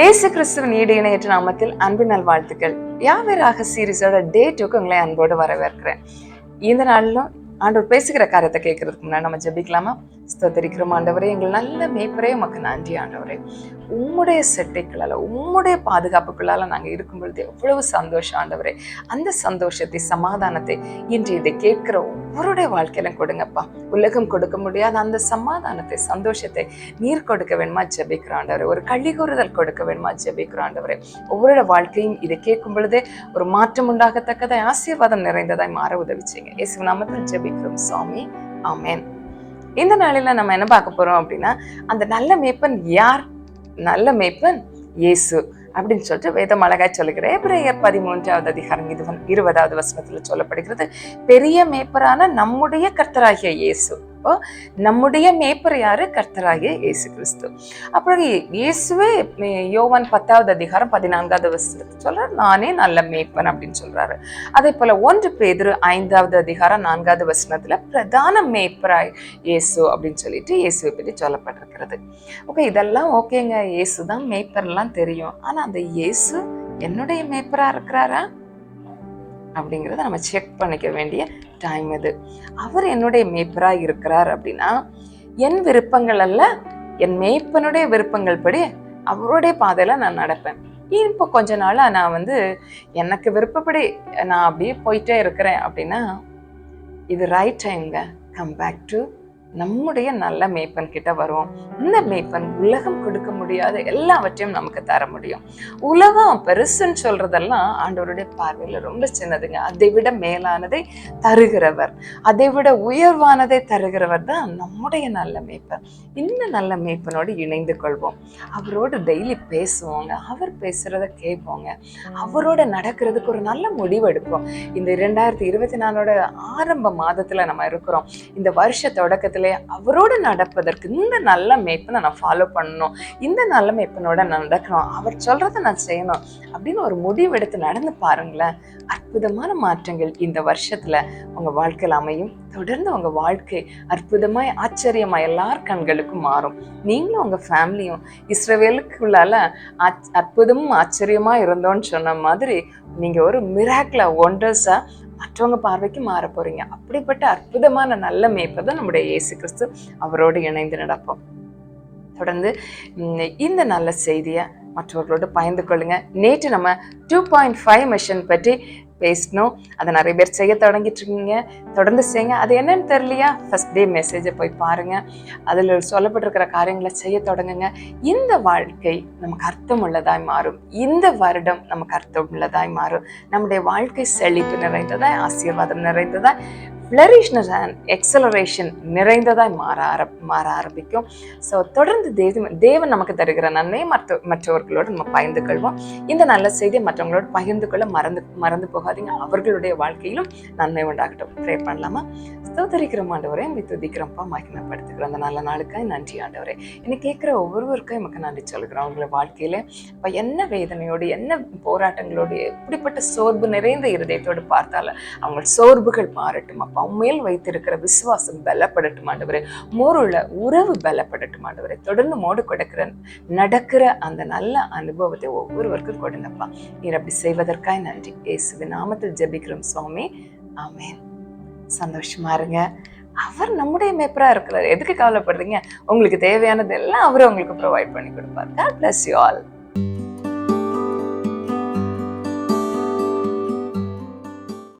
ஏசு கிறிஸ்துவின் ஈடு இணையற்ற நாமத்தில் அன்பு நல்வாழ்த்துக்கள். யாவராக சீரிஸோட டே 2க்கு உங்களை அன்போடு வரவேற்கிறேன். இந்த நாளிலும் ஆண்டவர் பேசுகிற காரியத்தை கேட்கறதுக்கு முன்னாடி நம்ம ஜெபிக்கலாமா? ஸ்தோத்திரிக்கிறோம் ஆண்டவரே, எங்கள் நல்ல மேய்ப்பரே உமக்கு நன்றி ஆண்டவரே. உம்முடைய செட்டைக்குள்ளால, உம்முடைய பாதுகாப்புக்குள்ளால நாங்கள் இருக்கும் பொழுது எவ்வளவு சந்தோஷம் ஆண்டவரே. அந்த சந்தோஷத்தை, சமாதானத்தை இன்று இதை கேட்கிற ஒவ்வொருடைய வாழ்க்கையிலும் கொடுங்கப்பா. உலகம் கொடுக்க முடியாத அந்த சமாதானத்தை, சந்தோஷத்தை நீர் கொடுக்க வேணுமா ஜெபிக்கிற ஆண்டவரே. ஒரு கழிகூறுதல் கொடுக்க வேணுமா ஜெபிக்கிற ஆண்டவரே. ஒவ்வொரு வாழ்க்கையும் இதை கேட்கும் பொழுதே ஒரு மாற்றம் உண்டாகத்தக்கதாய், ஆசீர்வாதம் நிறைந்ததாய் மாற உதவி செய்யுங்க. இயேசு நாமத்தில் ஜெபிக்கிறோம் சுவாமி, ஆமென். இந்த நாளில நம்ம என்ன பார்க்க போறோம் அப்படின்னா, அந்த நல்ல மேய்ப்பன் யார்? நல்ல மேய்ப்பன் இயேசு அப்படின்னு சொல்லிட்டு வேதம் அழகாய் சொல்லுகிறேன். எபிரேயர் 13வது அதிகாரம் 20வது வசனத்துல சொல்லப்படுகிறது, பெரிய மேய்ப்பரான நம்முடைய கர்த்தராகிய இயேசு. நம்முடைய மேய்ப்பர் யாரு? கர்த்தராகிய இயேசு கிறிஸ்து. அப்புறம் இயேசுவே யோவான் 10வது அதிகாரம் 14வது வசனத்தை சொல்றாரு, நானே நல்ல மேய்ப்பன் அப்படின்னு சொல்றாரு. அதே போல 1 பேதுரு 5வது அதிகாரம் 4வது வசனத்துல பிரதான மேய்ப்பராய் இயேசு அப்படின்னு சொல்லிட்டு இயேசுவை பற்றி சொல்லப்பட்டிருக்கிறது. ஓகே, இதெல்லாம் ஓகேங்க, இயேசு தான் மேய்ப்பர்லாம் தெரியும். ஆனா அந்த இயேசு என்னுடைய மேய்ப்பரா இருக்கிறாரா அப்படிங்கிறத நம்ம செக் பண்ணிக்க வேண்டிய டைம் இது. அவர் என்னுடைய மேய்ப்பரா இருக்கிறார் அப்படின்னா, என் விருப்பங்கள் அல்ல, என் மேய்ப்பனுடைய விருப்பங்கள் படி அவருடைய பாதையில நான் நடப்பேன். இப்போ கொஞ்ச நாளா நான் எனக்கு விருப்பப்படி நான் அப்படியே போயிட்டே இருக்கிறேன் அப்படின்னா, இது ரைட் டைம்ங்க. கம் பேக் டு நம்முடைய நல்ல மேய்ப்பன் கிட்ட வரும். இந்த மேய்ப்பன் உலகம் கொடுக்க முடியாத எல்லாவற்றையும் நமக்கு தர முடியும். உலகம் பெருசுன்னு சொல்றதெல்லாம் ஆண்டவருடைய பார்வையில ரொம்ப சின்னதுங்க. அதை விட மேலானதை தருகிறவர், அதை விட உயர்வானதை தருகிறவர் தான் நம்முடைய நல்ல மேய்ப்பன். இந்த நல்ல மேய்ப்பனோடு இணைந்து கொள்வோம். அவரோடு டெய்லி பேசுவோங்க, அவர் பேசுறத கேட்போங்க, அவரோட நடக்கிறதுக்கு ஒரு நல்ல முடிவு எடுப்போம். இந்த 2024 ஆரம்ப மாதத்துல நம்ம இருக்கிறோம். இந்த வருஷ தொடக்கத்துல அவரோடு நடப்பதற்கு இந்த நல்ல மேய்ப்பனை நான் ஃபாலோ பண்ணணும், இந்த நல்ல மேய்ப்பனோட நான் நடக்கணும், அவர் சொல்றதை நான் செய்யணும் அப்படின்னு ஒரு முடிவு எடுத்து நடந்து பாருங்களேன். அற்புதமான மாற்றங்கள் இந்த வருஷத்துல உங்க வாழ்க்கையில் அமையும். தொடர்ந்து உங்க வாழ்க்கை அற்புதமாய், ஆச்சரியமாய் எல்லார் கண்களுக்கும் மாறும். நீங்களும் உங்க ஃபேமிலியும் இஸ்ரவேலுக்குள்ளால அற்புதமும் ஆச்சரியமா இருந்தோன்னு சொன்ன மாதிரி நீங்க ஒரு மிராக்கிளா, ஒண்டர்ஸா மற்றவங்க பார்வைக்கு மாற போறீங்க. அப்படிப்பட்ட அற்புதமான நல்ல மேய்ப்பர் தான் நம்முடைய இயேசு கிறிஸ்து. அவரோடு இணைந்து நடப்போம். தொடர்ந்து இந்த நல்ல செய்தியை மற்றவர்களோடு பகிர்ந்து கொள்ளுங்க. நேற்று நம்ம 2.5 மிஷன் பற்றி பேசணும். அதை நிறைய பேர் செய்ய தொடங்கிட்டு இருக்கீங்க. தொடர்ந்து செய்யுங்க. அது என்னன்னு தெரியலையா, ஃபர்ஸ்ட் டே மெசேஜை போய் பாருங்க. அதில் சொல்லப்பட்டிருக்கிற காரியங்களை செய்ய தொடங்குங்க. இந்த வாழ்க்கை நமக்கு அர்த்தம் உள்ளதாய் மாறும். இந்த வருடம் நமக்கு அர்த்தம் உள்ளதாய் மாறும். நம்முடைய வாழ்க்கை செழிப்பு நிறைந்ததாய், ஆசீர்வாதம் நிறைந்ததாய், ஃப்ளரிஷ்னஸ் அண்ட் எக்ஸலரேஷன் நிறைந்ததாய் மாற ஆரம்பிக்கும். ஸோ தொடர்ந்து தேவன் நமக்கு தருகிற நன்மையை மற்றவர்களோடு நம்ம பகிர்ந்து கொள்வோம். இந்த நல்ல செய்தியை மற்றவங்களோடு பகிர்ந்து கொள்ள மறந்து போகாதீங்க. அவர்களுடைய வாழ்க்கையிலும் நன்மை உண்டாகட்டும். ப்ரே பண்ணலாமா? ஸ்தோத்திரிக்கிறோம் ஆண்டவரே, உம்மை துதிக்கிறோம்ப்பா, மகிமைப்படுத்துகிறோம். அந்த நல்ல நாளுக்காய் நன்றி ஆண்டவரே. என்னை கேட்குற ஒவ்வொருவருக்கும் எமக்கு நன்றி சொல்கிறோம். அவங்கள வாழ்க்கையில இப்போ என்ன வேதனையோடு, என்ன போராட்டங்களோடு, எப்படிப்பட்ட சோர்வு நிறைந்த இருதயத்தோடு பார்த்தாலும் அவங்க சோர்வுகள் மாறட்டும் அப்பா. உண்மையில் வைத்திருக்கிற விசுவாசம் பலப்படட்டும் ஆண்டவரே. மோருள்ள உறவு பலப்படட்டும் ஆண்டவரே. தொடர்ந்து மோடு நடக்கிற அந்த நல்ல அனுபவத்தை ஒவ்வொருவருக்கும் கொடுங்கப்பா. நீர் அப்படி செய்வதற்காக நன்றி. இயேசுவின் நாமத்தில் ஜெபிக்கிறோம் சுவாமி, ஆமென். சந்தோஷமா இருங்க. அவர் நம்முடைய மேய்ப்பரா இருக்கிறார். எதுக்கு கவலைப்படுறீங்க? உங்களுக்கு தேவையானது எல்லாம் அவரு உங்களுக்கு ப்ரொவைட் பண்ணி கொடுப்பார். God bless you all.